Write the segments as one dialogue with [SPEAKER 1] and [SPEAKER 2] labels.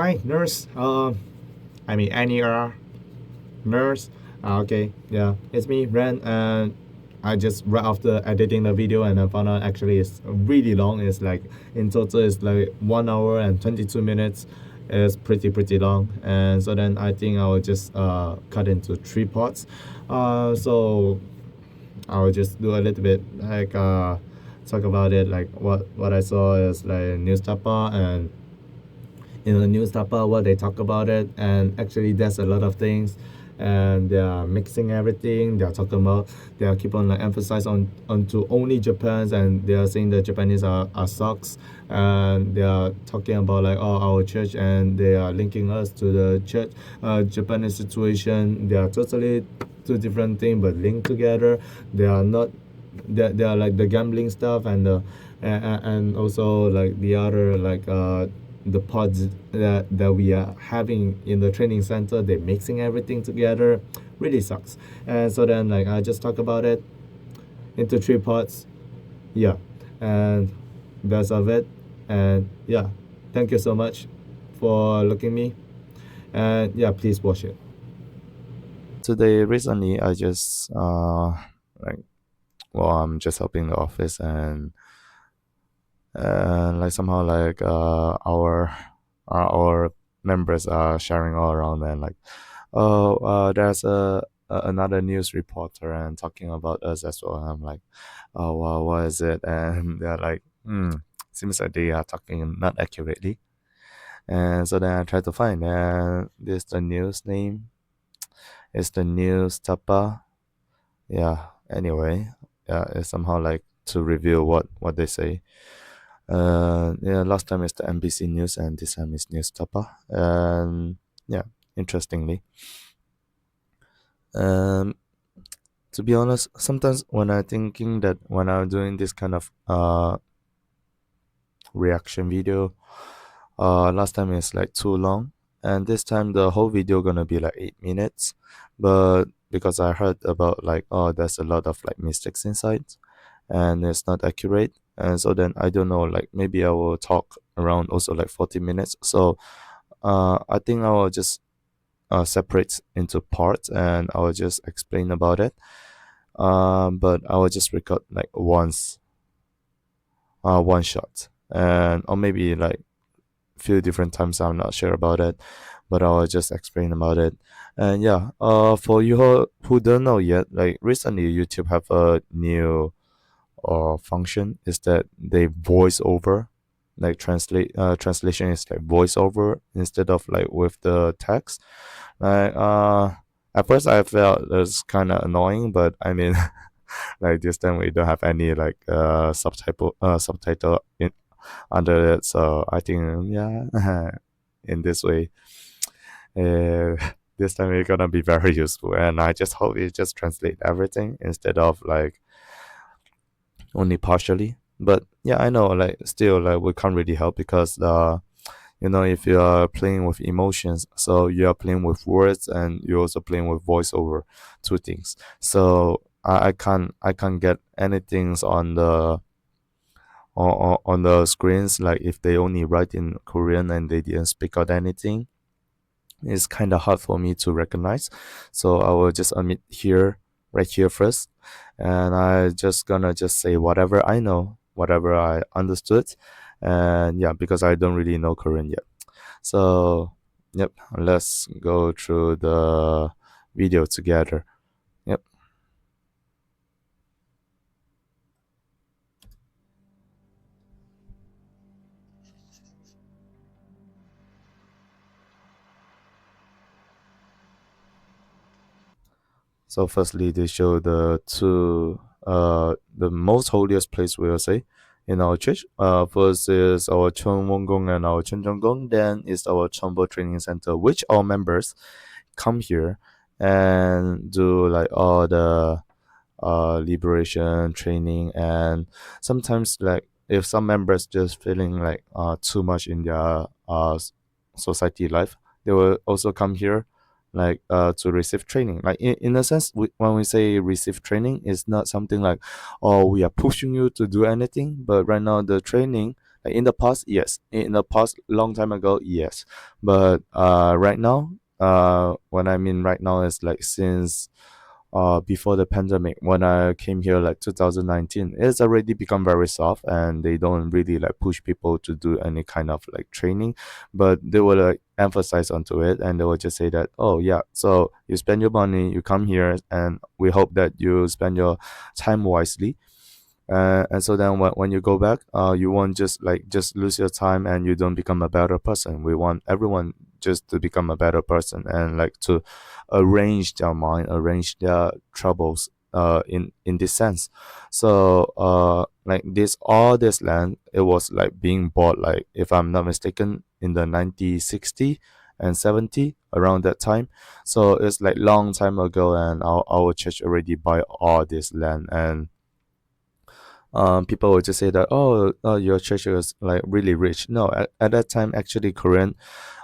[SPEAKER 1] Hi, nurse. I mean, NER nurse. Okay, yeah, it's me, Ren, and I just right after editing the video and I found out actually it's really long. It's like in total it's like 1 hour and 22 minutes. It's pretty long, and so then I think I will just cut into three parts. So I will just do a little bit like talk about it like what I saw is like Newstapa and in the Newstapa what they talk about it, and actually there's a lot of things and they are mixing everything. They are talking about, they are keep on like emphasize on onto only Japan's, and they are saying the Japanese are sucks, and they are talking about like oh our church, and they are linking us to the church Japanese situation. They are totally two different things but linked together. They are not, they are like the gambling stuff and the and also like the other like the pods that we are having in the training center. They're mixing everything together, really sucks. And so then like I just talk about it into three parts. Yeah, and that's of it. And yeah, thank you so much for looking me, and yeah, please watch it. Today recently I just like, well, I'm just helping the office, and like somehow like our members are sharing all around, and like oh there's another news reporter and talking about us as well. I'm like, oh wow, what is it? And they're like, seems like they are talking not accurately. And so then I try to find, and this the news name is the Newstapa. Yeah, anyway, yeah, it's somehow like to reveal what they say. Yeah, last time is the NBC News, and this time is Newstapa. And yeah, interestingly, um, to be honest, sometimes when I'm thinking that when I'm doing this kind of reaction video, last time is like too long, and this time the whole video gonna be like 8 minutes, but because I heard about like oh there's a lot of like mistakes inside, and it's not accurate, and so then I don't know, like maybe I will talk around also like 40 minutes. So I think I will just separate into parts, and I will just explain about it. But I will just record like once, one shot, and or maybe like few different times. I'm not sure about it, but I'll just explain about it. And yeah, for you who don't know yet, like recently YouTube have a new function, is that they voice over, like translation is like voice over instead of like with the text. Like at first I felt it's kind of annoying, but I mean like this time we don't have any like subtitle in under it, so I think yeah in this way uh, this time it's gonna be very useful, and I just hope it just translate everything instead of like only partially. But yeah, I know like still like we can't really help because if you are playing with emotions, so you are playing with words and you're also playing with voiceover, two things. So I can't get anything on the on the screens, like if they only write in Korean and they didn't speak out anything, it's kind of hard for me to recognize. So I will just admit here, right here first, and I just gonna just say whatever I know, whatever I understood, and yeah, because I don't really know Korean yet. So yep, let's go through the video together. Yep. So firstly, they show the most holiest place, we will say, in our church. First is our Cheonwon-gong and our Cheonjong-gong. Then is our Chonbo Training Center, which all members come here and do like all the liberation training. And sometimes like if some members just feeling like too much in their society life, they will also come here like to receive training. Like in a sense, when we say receive training, it's not something like oh we are pushing you to do anything, but right now the training,
[SPEAKER 2] Like in the past, yes. In the past, long time ago, yes. But right now, what I mean right now is like since before the pandemic, when I came here like 2019, it's already become very soft, and they don't really like push people to do any kind of like training, but they will like emphasize onto it, and they will just say that, oh yeah, so you spend your money, you come here, and we hope that you spend your time wisely. And so then when you go back, you won't just lose your time, and you don't become a better person. We want everyone just to become a better person, and like to arrange their mind, arrange their troubles in this sense. So like this all this land, it was like being bought, like if I'm not mistaken, in the 1960 and 70, around that time. So it's like long time ago, and our church already buy all this land. And people would just say that, oh, your church is like really rich. No, at that time, actually, Korean,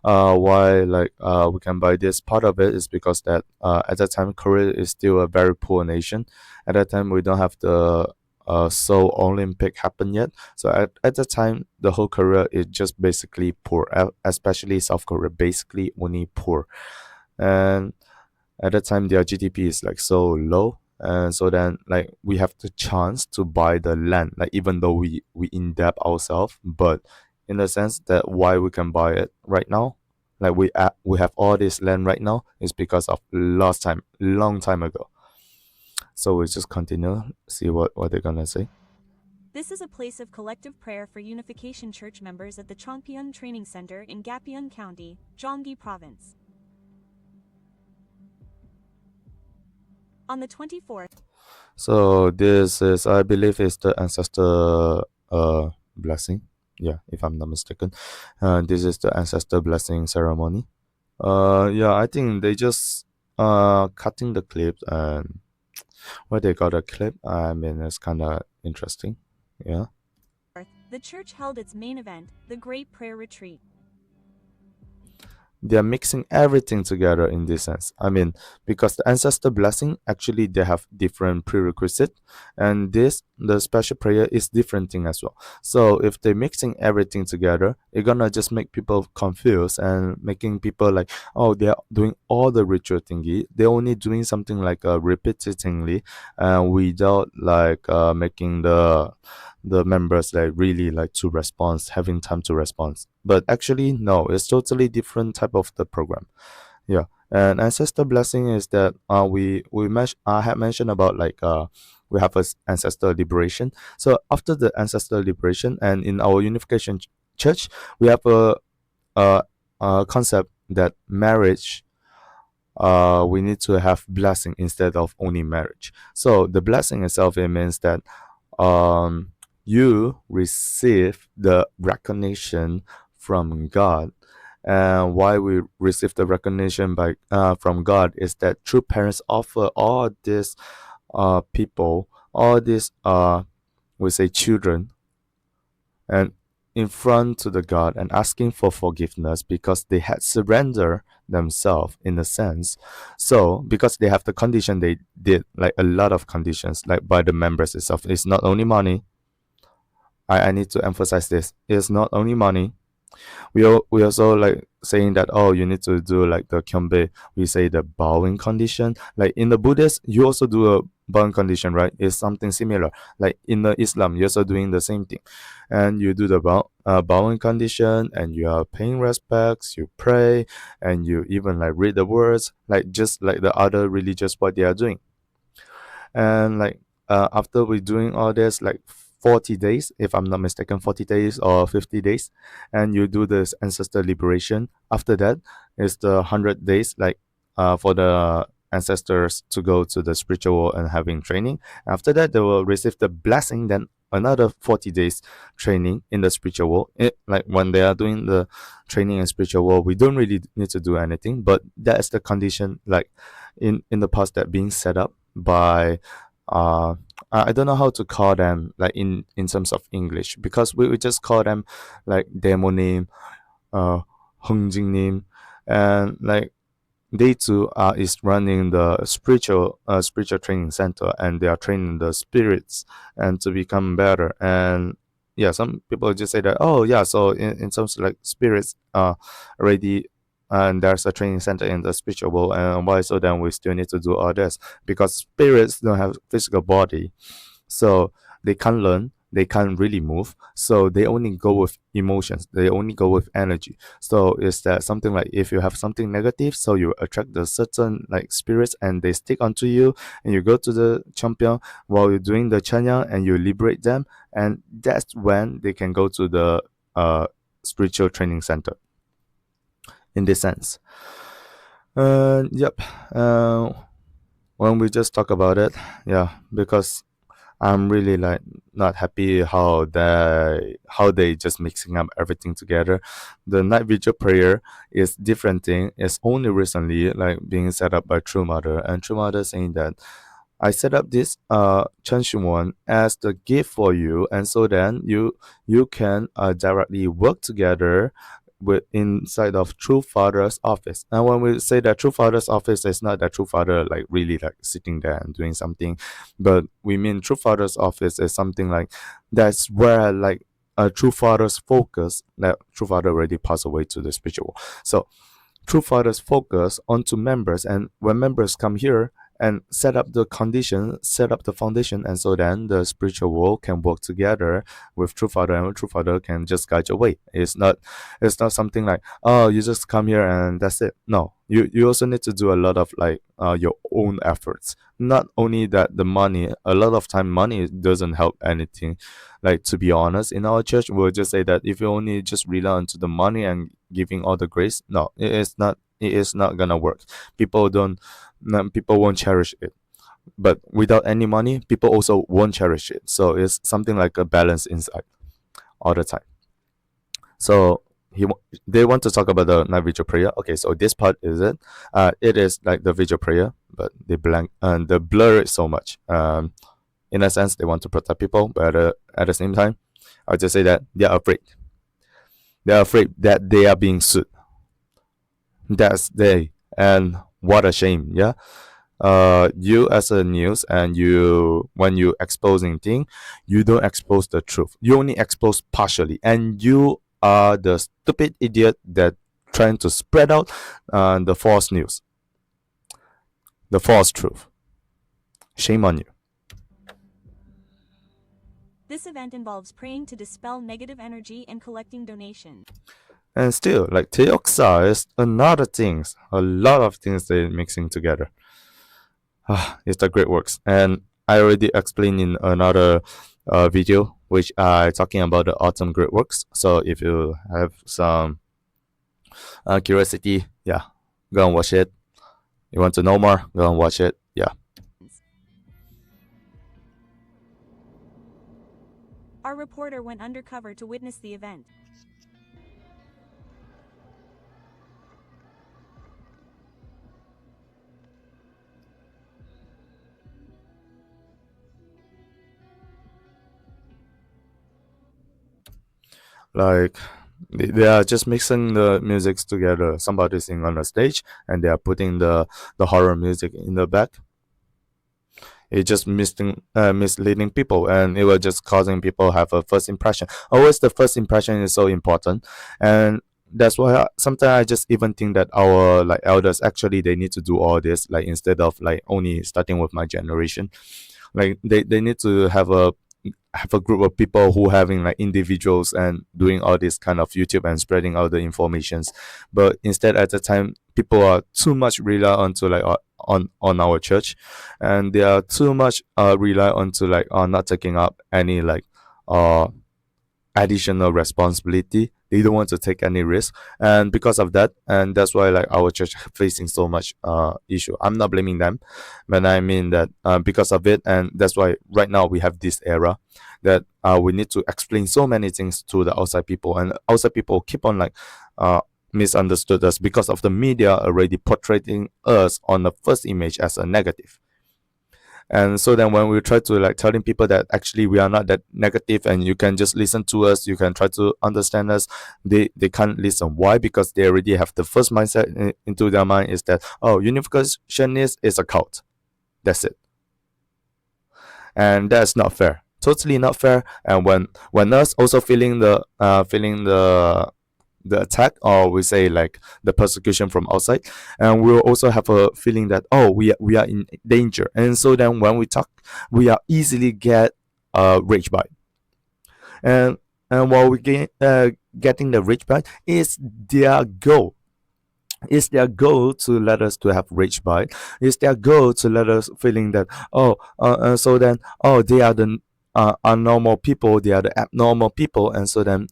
[SPEAKER 2] why like we can buy this, part of it is because that at that time Korea is still a very poor nation. At that time, we don't have the Seoul Olympic happen yet. So at that time, the whole Korea is just basically poor, especially South Korea, basically only poor. And at that time, their GDP is like so low, and so then like we have the chance to buy the land, like even though we in debt ourselves, but in the sense that why we can buy it right now, like we have all this land right now, is because of last time, long time ago. So we just continue, see what they're gonna say.
[SPEAKER 3] This is a place of collective prayer for unification church members at the Chongpyeon Training Center in Gapyeon County, Gyeonggi Province. On the 24th,
[SPEAKER 2] So this is, I believe, is the ancestor blessing. Yeah, if I'm not mistaken. This is the ancestor blessing ceremony. Yeah, I think they just cutting the clip, and where they got a clip, I mean, it's kind of interesting. Yeah.
[SPEAKER 3] the church held its main event, the Great Prayer Retreat.
[SPEAKER 2] They're mixing everything together in this sense. I mean, because the ancestor blessing, actually they have different prerequisite, and this the special prayer is different thing as well. So if they're mixing everything together, it's gonna just make people confused, and making people like, oh, they're doing all the ritual thingy, they're only doing something like repetitively, without like making the members like really like to respond, having time to respond. But actually, no, it's totally different type of the program. Yeah. And ancestor blessing is that I had mentioned about like we have a ancestor liberation. So after the ancestor liberation, and in our unification church, we have a, a concept that marriage, we need to have blessing instead of only marriage. So the blessing itself, it means that um, you receive the recognition from God. And why we receive the recognition by from God is that true parents offer all these people, all these we say children, and in front to the God, and asking for forgiveness because they had surrendered themselves in a sense. So because they have the condition, they did like a lot of conditions, like by the members itself. It's not only money. I need to emphasize this. It's not only money. We also like saying that, oh, you need to do like the kyombe. We say the bowing condition. Like in the Buddhist, you also do a bowing condition, right? It's something similar. Like in the Islam, you're also doing the same thing, and you do the bowing condition, and you are paying respects. You pray, and you even like read the words, like just like the other religious what they are doing. And like after we doing all this like 40 days, if I'm not mistaken, 40 days or 50 days, and you do this ancestor liberation. After that is the 100 days, like for the ancestors to go to the spiritual world and having training. After that, they will receive the blessing. Then another 40 days training in the spiritual world. Like when they are doing the training in spiritual world, we don't really need to do anything, but that is the condition, like in the past, that being set up by uh I don't know how to call them like in terms of English, because we just call them like demonim, uh Hongjingnim, and like they too is running the spiritual training center, and they are training the spirits and to become better. And yeah, some people just say that, oh yeah, so in terms of like spirits already, and there's a training center in the spiritual world, and why so then we still need to do all this? Because spirits don't have physical body, so they can't learn, they can't really move, so they only go with emotions, they only go with energy. So is that something like, if you have something negative, so you attract the certain like spirits and they stick onto you, and you go to the champion while you're doing the chanya and you liberate them, and that's when they can go to the spiritual training center, in this sense. Yep. When we just talk about it, yeah, because I'm really like not happy how they just mixing up everything together. The night vigil prayer is different thing. It's only recently like being set up by True Mother, and True Mother saying that I set up this Chen as the gift for you, and so then you can directly work together with inside of True Father's office. And when we say that True Father's office, is not that True Father like really like sitting there and doing something, but we mean True Father's office is something like that's where like a True Father's focus. That True Father already passed away to the spiritual. So True Father's focus onto members, and when members come here and set up the condition, set up the foundation, and so then the spiritual world can work together with True Father, and True Father can just guide your way. It's not something like, oh, you just come here and that's it. No, you also need to do a lot of like your own efforts. Not only that, the money, a lot of time money doesn't help anything. Like, to be honest, in our church we'll just say that if you only just rely on to the money and giving all the grace, no, it is not gonna work. People don't people won't cherish it. But without any money, people also won't cherish it. So it's something like a balance inside all the time. So they want to talk about the night vigil prayer. Okay, so this part is it. It is like the vigil prayer, but they blank and they blur it so much. In a sense, they want to protect people, but at the same time, I'll just say that they're afraid. They're afraid that they are being sued. That's they, and what a shame. Yeah. You as a news, and you, when you exposing thing, you don't expose the truth, you only expose partially, and you are the stupid idiot that trying to spread out the false news, the false truth. Shame on you.
[SPEAKER 3] This event involves praying to dispel negative energy and collecting donations.
[SPEAKER 2] And still, like, teoksa is another things, a lot of things they're mixing together. It's the great works, and I already explained in another video which I talking about the autumn great works. So if you have some curiosity, yeah, go and watch it. You want to know more, go and watch it. Yeah.
[SPEAKER 3] Our reporter went undercover to witness the event.
[SPEAKER 2] Like, they are just mixing the musics together. Somebody sing on the stage, and they are putting the horror music in the back. It just misleading people, and it was just causing people have a first impression. Always the first impression is so important, and that's why sometimes I just even think that our like elders actually they need to do all this, like, instead of like only starting with my generation. Like, they need to have a group of people who having like individuals and doing all this kind of YouTube and spreading all the informations. But instead, at the time, people are too much rely onto like on our church, and they are too much rely onto like not taking up any like uh additional responsibility. They don't want to take any risk, and because of that, and that's why like our church facing so much issue. I'm not blaming them, but I mean that because of it, and that's why right now we have this era that we need to explain so many things to the outside people, and outside people keep on like misunderstood us because of the media already portraying us on the first image as a negative. And so then when we try to like telling people that actually we are not that negative, and you can just listen to us, you can try to understand us, they can't listen. Why? Because they already have the first mindset into their mind is that, oh, unificationist is a cult. That's it. And that's not fair totally not fair. And when us also feeling the attack, or we say like the persecution from outside, and we'll also have a feeling that, oh, we are in danger. And so then when we talk, we are easily get rage bite. And while we getting the rage bite is their goal. Is their goal to let us to have rage bite? Is their goal to let us feeling that, oh, so then, oh, they are the abnormal people, they are the abnormal people, and so then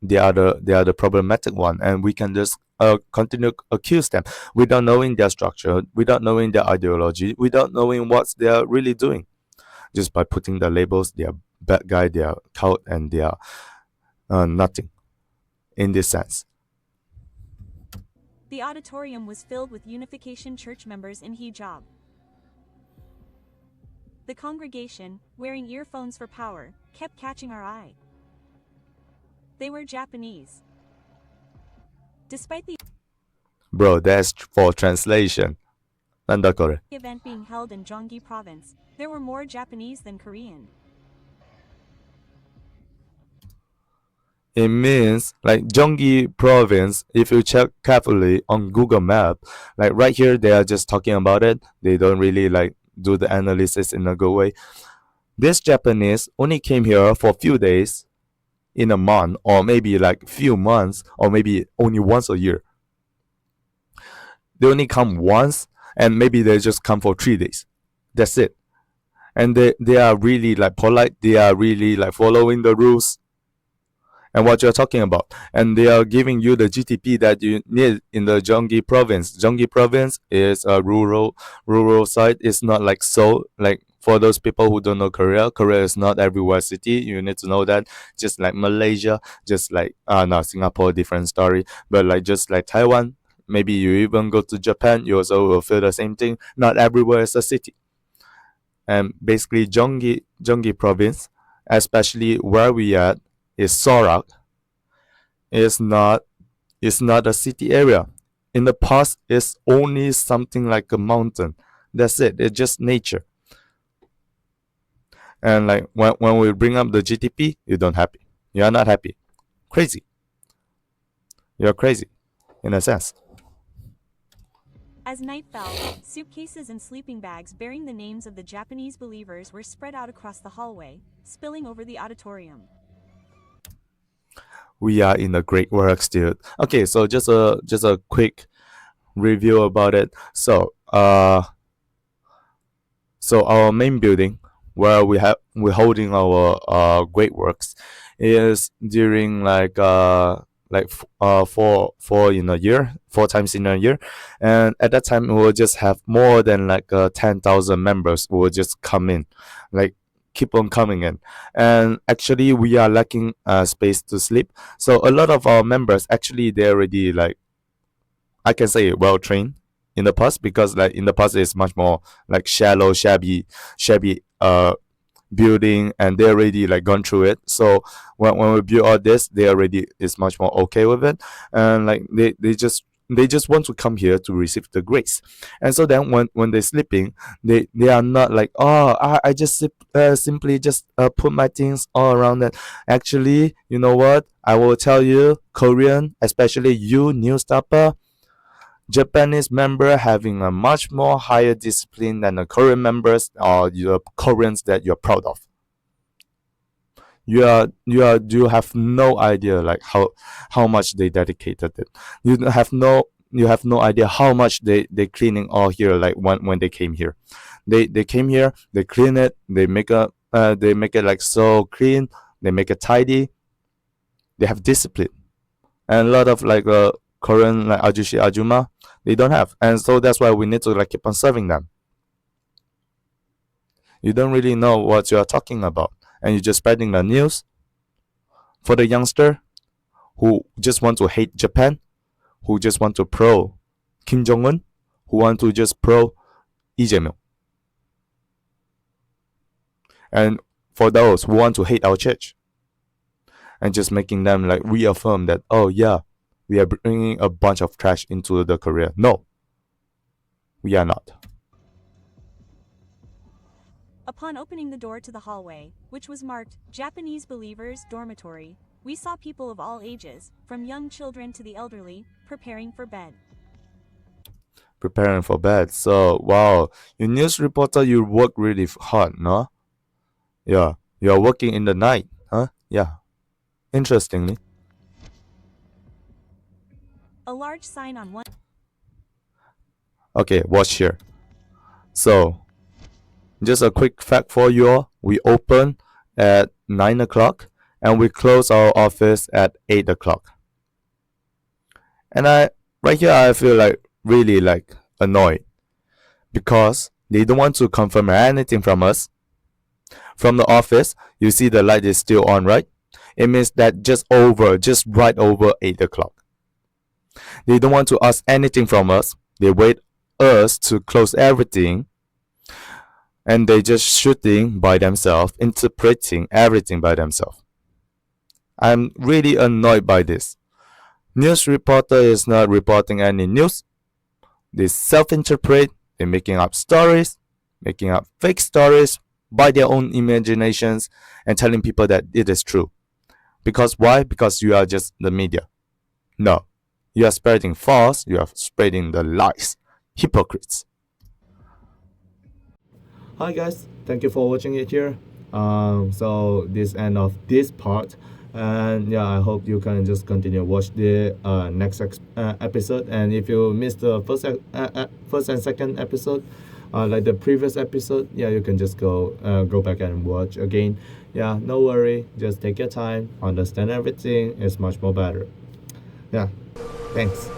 [SPEAKER 2] they are the problematic one, and we can just continue accuse them without knowing their structure, without knowing their ideology, without knowing what they are really doing, just by putting the labels. They are bad guy, they are cult, and they are nothing in this sense.
[SPEAKER 3] The auditorium was filled with Unification Church members in hijab. The congregation, wearing earphones for power, kept catching our eye. They were Japanese. Despite the
[SPEAKER 2] Bro, that's for translation. Nanda kore.
[SPEAKER 3] event being held in Gyeonggi province, there were more Japanese than Korean.
[SPEAKER 2] It means like Gyeonggi province. If you check carefully on Google Map, like right here, they are just talking about it. They don't really like do the analysis in a good way. This Japanese only came here for a few days in a month, or maybe like few months, or maybe only once a year. They only come once, and maybe they just come for 3 days. That's it. And they are really like polite. They are really like following the rules and what you're talking about. And they are giving you the GTP that you need in the Gyeonggi province. Gyeonggi province is a rural side. It's not like Seoul. Like for those people who don't know Korea, Korea is not everywhere city. You need to know that. Just like Malaysia, just like no, Singapore, different story. But like just like Taiwan, maybe you even go to Japan, you also will feel the same thing. Not everywhere is a city. And basically Gyeonggi province, especially where we at, is Sorak. It's not a city area. In the past, it's only something like a mountain. That's it. It's just nature. And like when we bring up the GTP, you don't happy. You are not happy. Crazy. You're crazy, in a sense.
[SPEAKER 3] As night fell, suitcases and sleeping bags bearing the names of the Japanese believers were spread out across the hallway, spilling over the auditorium.
[SPEAKER 2] We are in a great work still. Okay, so just a quick review about it. So our main building where we're holding our great works is during like four in a year, 4 times in a year, and at that time we will just have more than like 10,000 members who will just come in, like keep on coming in. And actually we are lacking space to sleep, so a lot of our members actually they're already like, I can say, well trained in the past, because like in the past it's much more like shallow, shabby building, and they already like gone through it. So when we build all this, they already is much more okay with it, and like they just want to come here to receive the grace. And so then when they're sleeping, they are not like, oh, I just simply just put my things all around that. Actually, you know what, I will tell you, Korean, especially you Newstapa, Japanese member having a much more higher discipline than the Korean members, or your Koreans that you're proud of. You have no idea like how much they dedicated it. You have no idea how much they cleaning all here, like when they came here. They came here, they clean it, they make it like so clean, they make it tidy. They have discipline. And a lot of like Korean like ajushi ajuma, they don't have, and so that's why we need to like keep on serving them. You don't really know what you are talking about, and you're just spreading the news for the youngster who just want to hate Japan, who just want to pro Kim Jong Un, who want to just pro Lee Jae-myung, and for those who want to hate our church, and just making them like reaffirm that, oh yeah, we are bringing a bunch of trash into the Korea. No, we are not.
[SPEAKER 3] Upon opening the door to the hallway, which was marked Japanese Believers Dormitory, we saw people of all ages, from young children to the elderly, preparing for bed.
[SPEAKER 2] Preparing for bed. So, wow, you news reporter, you work really hard, no? Yeah, you are working in the night, huh? Yeah, interestingly.
[SPEAKER 3] A large sign on one
[SPEAKER 2] Okay, watch here. So, just a quick fact for you all. We open at 9 o'clock and we close our office at 8 o'clock. And right here, I feel like really like annoyed because they don't want to confirm anything from us. From the office, you see the light is still on, right? It means that just right over 8 o'clock. They don't want to ask anything from us. They wait us to close everything and they just shooting by themselves, interpreting everything by themselves. I'm really annoyed by this. News reporter is not reporting any news. They self-interpret, they're making up stories, making up fake stories by their own imaginations and telling people that it is true. Because why? Because you are just the media. No. You are spreading false, you are spreading the lies. Hypocrites.
[SPEAKER 1] Hi guys, thank you for watching it here. So this end of this part, and yeah, I hope you can just continue watch the next episode. And if you missed the first and second episode, like the previous episode, yeah, you can just go back and watch again. Yeah, no worry, just take your time, understand everything. It's much more better. Yeah, thanks.